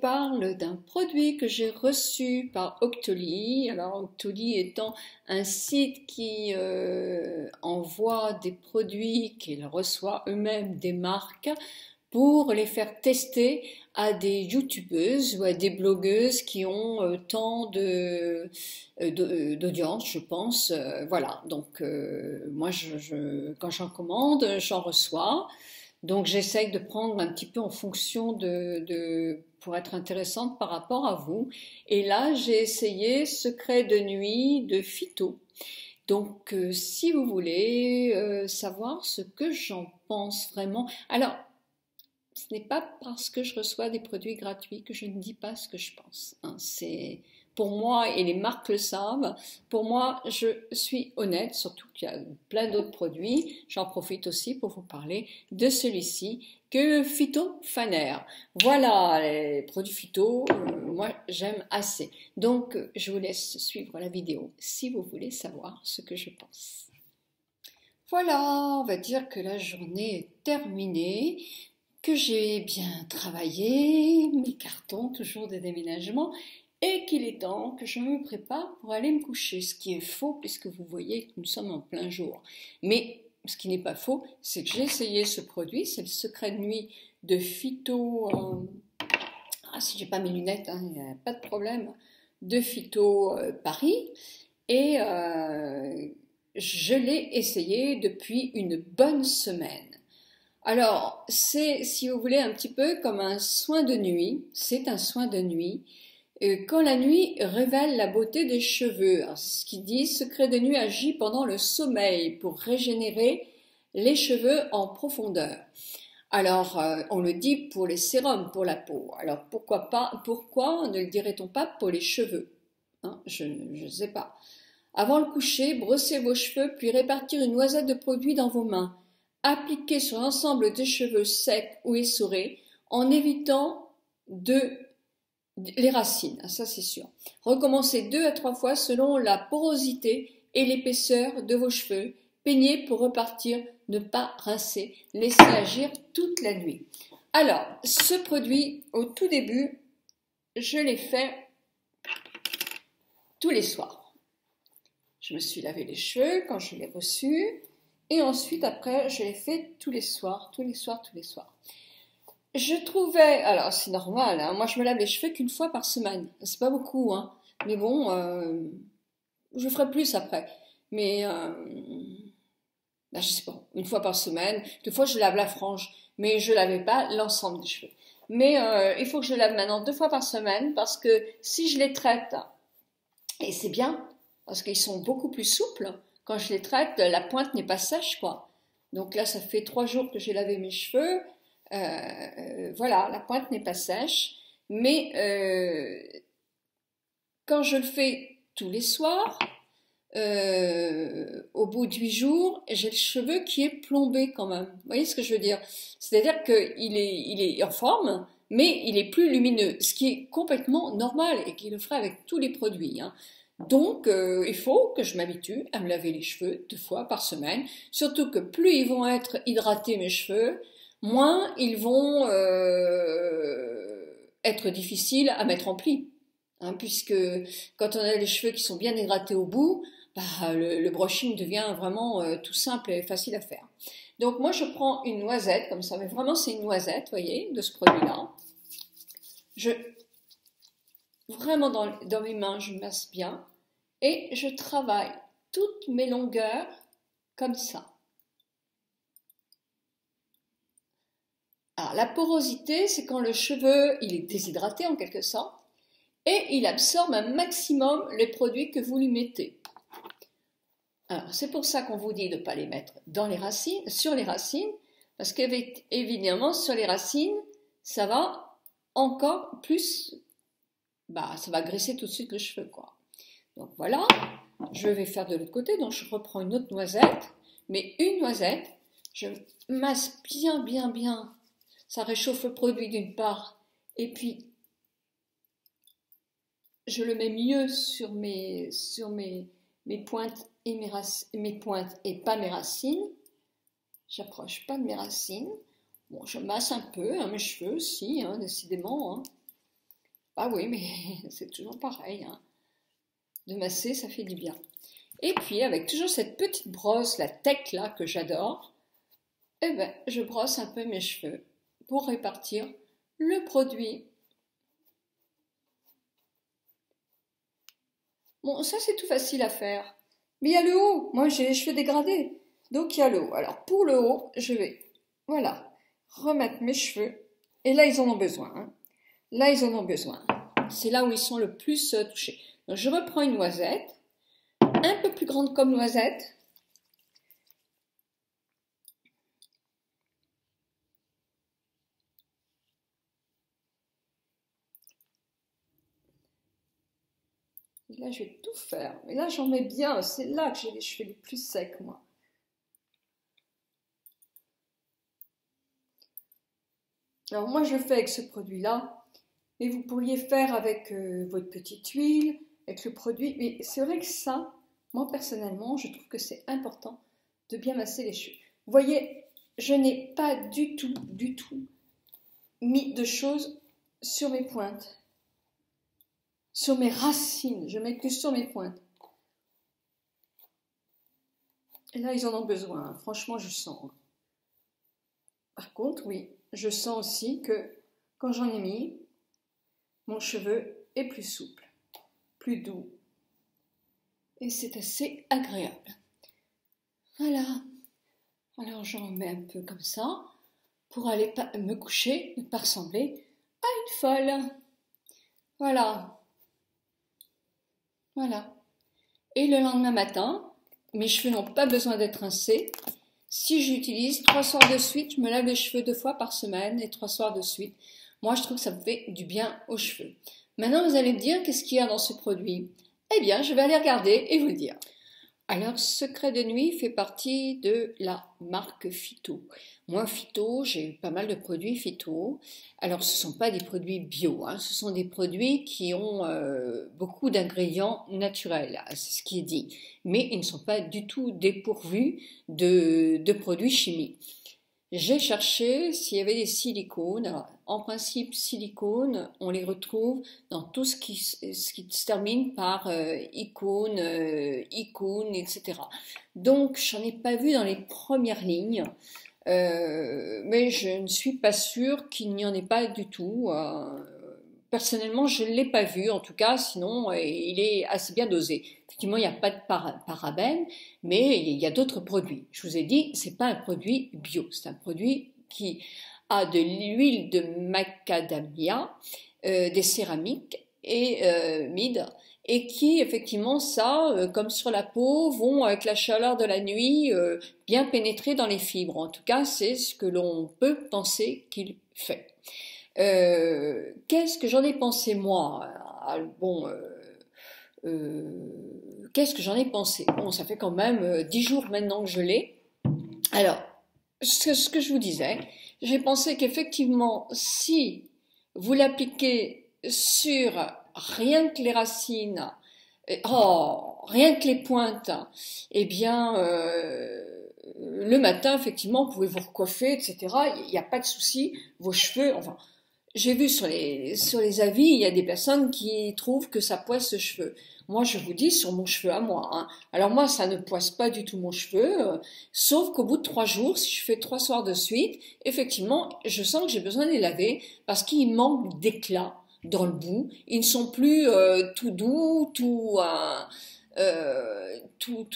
parle d'un produit que j'ai reçu par Octoly. Alors Octoly étant un site qui envoie des produits qu'ils reçoivent eux-mêmes des marques pour les faire tester à des youtubeuses ou à des blogueuses qui ont tant d'audience, je pense. Voilà, donc moi quand j'en commande, j'en reçois. Donc j'essaye de prendre un petit peu en fonction pour être intéressante par rapport à vous. Et là, j'ai essayé Secret de nuit de Phyto. Donc si vous voulez savoir ce que j'en pense vraiment. Alors, ce n'est pas parce que je reçois des produits gratuits que je ne dis pas ce que je pense, hein. C'est pour moi, et les marques le savent, pour moi, je suis honnête, surtout qu'il y a plein d'autres produits. J'en profite aussi pour vous parler de celui-ci, que Phytofaner. Voilà, les produits phyto, moi, j'aime assez. Donc, je vous laisse suivre la vidéo si vous voulez savoir ce que je pense. Voilà, on va dire que la journée est terminée, que j'ai bien travaillé, mes cartons, toujours des déménagements, et qu'il est temps que je me prépare pour aller me coucher, ce qui est faux puisque vous voyez que nous sommes en plein jour. Mais ce qui n'est pas faux, c'est que j'ai essayé ce produit, c'est le Secret de nuit de Phyto, si j'ai pas mes lunettes, il n'y a pas de problème, de Phyto Paris, et je l'ai essayé depuis une bonne semaine. Alors, c'est, si vous voulez, un petit peu comme un soin de nuit. C'est un soin de nuit. Quand la nuit révèle la beauté des cheveux. Alors, c'est ce qu'ils disent, Secret de nuit agit pendant le sommeil pour régénérer les cheveux en profondeur. Alors, on le dit pour les sérums pour la peau. Alors, pourquoi ne le dirait-on pas pour les cheveux, hein, je ne sais pas. Avant le coucher, brossez vos cheveux, puis répartir une noisette de produit dans vos mains. Appliquez sur l'ensemble des cheveux secs ou essorés en évitant les racines, ça c'est sûr. Recommencez 2 à 3 fois selon la porosité et l'épaisseur de vos cheveux. Peignez pour repartir, ne pas rincer. Laissez agir toute la nuit. Alors, ce produit, au tout début, je l'ai fait tous les soirs. Je me suis lavé les cheveux quand je l'ai reçu. Et ensuite, après, je l'ai fait tous les soirs. Je trouvais, alors c'est normal, hein, moi je me lave les cheveux qu'une fois par semaine. C'est pas beaucoup, hein, mais bon, je ferai plus après. Mais, je sais pas, une fois par semaine. Des fois, je lave la frange, mais je lavais pas l'ensemble des cheveux. Mais il faut que je lave maintenant 2 fois par semaine parce que si je les traite, et c'est bien, parce qu'ils sont beaucoup plus souples. Quand je les traite, la pointe n'est pas sèche, quoi. Donc là, ça fait 3 jours que j'ai lavé mes cheveux. Voilà, la pointe n'est pas sèche. Mais quand je le fais tous les soirs, au bout de 8 jours, j'ai le cheveu qui est plombé quand même. Vous voyez ce que je veux dire? C'est-à-dire qu'il est en forme, mais il est plus lumineux, ce qui est complètement normal et qui le ferait avec tous les produits, hein. Donc, il faut que je m'habitue à me laver les cheveux 2 fois par semaine. Surtout que plus ils vont être hydratés, mes cheveux, moins ils vont être difficiles à mettre en pli. Hein, puisque quand on a les cheveux qui sont bien hydratés au bout, le brushing devient vraiment tout simple et facile à faire. Donc moi, je prends une noisette, comme ça, mais vraiment c'est une noisette, vous voyez, de ce produit-là. Vraiment dans mes mains, je masse bien. Et je travaille toutes mes longueurs comme ça. Alors la porosité, c'est quand le cheveu il est déshydraté en quelque sorte et il absorbe un maximum les produits que vous lui mettez. Alors c'est pour ça qu'on vous dit de ne pas les mettre sur les racines, parce qu'évidemment sur les racines, ça va encore plus, ça va graisser tout de suite le cheveu, quoi. Donc voilà, je vais faire de l'autre côté, donc je reprends une autre noisette, mais une noisette, je masse bien, ça réchauffe le produit d'une part, et puis je le mets mieux sur mes pointes et mes pointes et pas mes racines. J'approche pas de mes racines. Bon, je masse un peu, hein, mes cheveux aussi, hein, décidément, hein. Ah oui, mais c'est toujours pareil, hein. De masser, ça fait du bien. Et puis, avec toujours cette petite brosse, la tech là, que j'adore, eh ben, je brosse un peu mes cheveux pour répartir le produit. Bon, ça c'est tout facile à faire. Mais il y a le haut. Moi j'ai les cheveux dégradés. Donc il y a le haut. Alors pour le haut, je vais, voilà, remettre mes cheveux. Et là ils en ont besoin, hein. Là ils en ont besoin. C'est là où ils sont le plus touchés. Donc je reprends une noisette, un peu plus grande comme noisette. Et là je vais tout faire. Mais là j'en mets bien. C'est là que j'ai les cheveux les plus secs, moi. Alors moi je fais avec ce produit-là, mais vous pourriez faire avec votre petite huile, avec le produit. Mais c'est vrai que ça, moi personnellement, je trouve que c'est important de bien masser les cheveux. Vous voyez, je n'ai pas du tout mis de choses sur mes pointes, sur mes racines. Je mets que sur mes pointes. Et là, ils en ont besoin, hein. Franchement, je sens. Par contre, oui, je sens aussi que quand j'en ai mis, mon cheveu est plus souple, plus doux. Et c'est assez agréable. Voilà. Alors j'en remets un peu comme ça pour aller me coucher, ne pas ressembler à une folle. Voilà. Voilà. Et le lendemain matin, mes cheveux n'ont pas besoin d'être rincés. Si j'utilise 3 soirs de suite, je me lave les cheveux 2 fois par semaine et 3 soirs de suite. Moi, je trouve que ça me fait du bien aux cheveux. Maintenant, vous allez me dire qu'est-ce qu'il y a dans ce produit? Eh bien, je vais aller regarder et vous le dire. Alors, Secret de Nuit fait partie de la marque Phyto. Moi, Phyto, j'ai pas mal de produits Phyto. Alors, ce ne sont pas des produits bio, hein, ce sont des produits qui ont beaucoup d'ingrédients naturels, c'est ce qui est dit. Mais ils ne sont pas du tout dépourvus de produits chimiques. J'ai cherché s'il y avait des silicones. Alors, en principe, silicones, on les retrouve dans tout ce qui se termine par icône, icône, etc. Donc, j'en ai pas vu dans les premières lignes, mais je ne suis pas sûre qu'il n'y en ait pas du tout. Personnellement, je ne l'ai pas vu, en tout cas, sinon il est assez bien dosé. Effectivement, il n'y a pas de parabènes, mais il y a d'autres produits. Je vous ai dit, c'est pas un produit bio, c'est un produit qui a de l'huile de macadamia, des céramiques et mide, et qui, effectivement, comme sur la peau, vont, avec la chaleur de la nuit, bien pénétrer dans les fibres. En tout cas, c'est ce que l'on peut penser qu'il fait. Qu'est-ce que j'en ai pensé moi? Bon, qu'est-ce que j'en ai pensé? Bon, ça fait quand même 10 jours maintenant que je l'ai. Alors, ce que je vous disais, j'ai pensé qu'effectivement, si vous l'appliquez sur rien que les racines, rien que les pointes, eh bien, le matin, effectivement, vous pouvez vous recoiffer, etc. Il n'y a pas de souci. Vos cheveux, enfin, j'ai vu sur les avis, il y a des personnes qui trouvent que ça poisse le cheveu. Moi, je vous dis sur mon cheveu à moi, hein. Alors moi, ça ne poisse pas du tout mon cheveu, sauf qu'au bout de 3 jours, si je fais 3 soirs de suite, effectivement, je sens que j'ai besoin de les laver parce qu'ils manquent d'éclat dans le bout. Ils ne sont plus tout doux, tout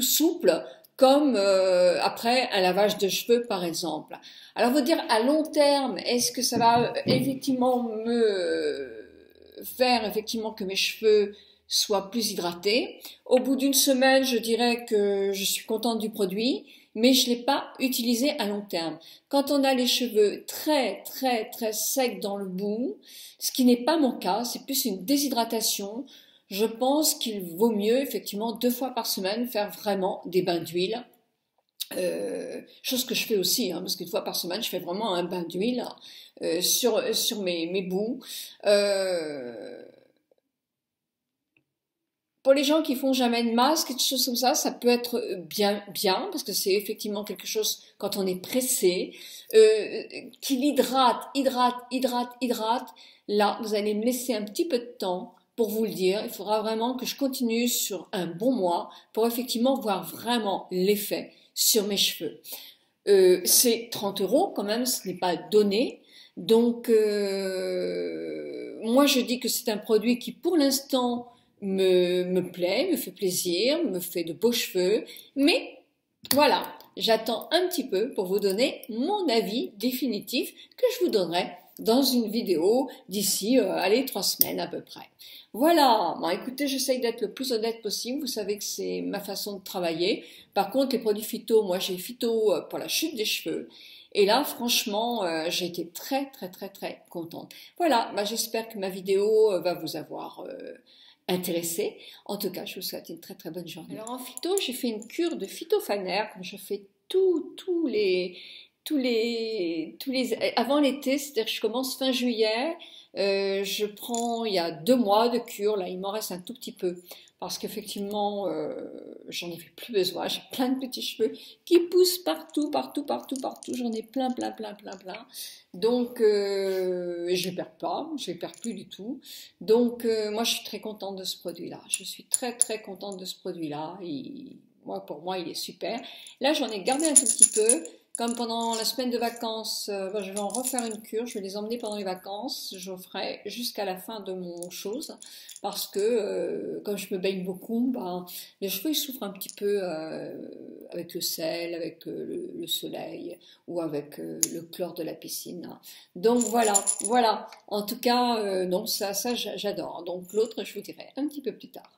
souples comme après un lavage de cheveux par exemple. Alors vous dire à long terme, est-ce que ça va effectivement me faire effectivement que mes cheveux soient plus hydratés? Au bout d'une semaine, je dirais que je suis contente du produit, mais je ne l'ai pas utilisé à long terme. Quand on a les cheveux très secs dans le bout, ce qui n'est pas mon cas, c'est plus une déshydratation. Je pense qu'il vaut mieux effectivement 2 fois par semaine faire vraiment des bains d'huile. Chose que je fais aussi, hein, parce qu'une fois par semaine, je fais vraiment un bain d'huile sur mes bouts. pour les gens qui font jamais de masque, quelque chose comme ça peut être bien, parce que c'est effectivement quelque chose, quand on est pressé, qui hydrate. Là, vous allez me laisser un petit peu de temps pour vous le dire. Il faudra vraiment que je continue sur un bon mois pour effectivement voir vraiment l'effet sur mes cheveux. C'est 30 € quand même, ce n'est pas donné. Donc, moi je dis que c'est un produit qui pour l'instant me plaît, me fait plaisir, me fait de beaux cheveux, mais voilà, j'attends un petit peu pour vous donner mon avis définitif que je vous donnerai dans une vidéo d'ici, allez, 3 semaines à peu près. Voilà, bon, écoutez, j'essaye d'être le plus honnête possible, vous savez que c'est ma façon de travailler. Par contre, les produits phyto, moi j'ai phyto pour la chute des cheveux. Et là, franchement, j'ai été très contente. Voilà, bah, j'espère que ma vidéo va vous avoir intéressé. En tout cas, je vous souhaite une très bonne journée. Alors en phyto, j'ai fait une cure de phytophanaire, comme je fais avant l'été, c'est-à-dire que je commence fin juillet. Je prends, il y a 2 mois de cure, là il m'en reste un tout petit peu, parce qu'effectivement j'en ai plus besoin, j'ai plein de petits cheveux qui poussent partout, j'en ai plein, donc je les perds plus du tout, donc moi je suis très contente de ce produit-là, je suis très contente de ce produit-là, pour moi il est super. Là j'en ai gardé un tout petit peu, comme pendant la semaine de vacances, je vais en refaire une cure, je vais les emmener pendant les vacances, je ferai jusqu'à la fin de mon chose, parce que comme je me baigne beaucoup, les cheveux ils souffrent un petit peu avec le sel, avec le soleil, ou avec le chlore de la piscine. Donc voilà, en tout cas, non, ça j'adore. Donc l'autre, je vous dirai un petit peu plus tard.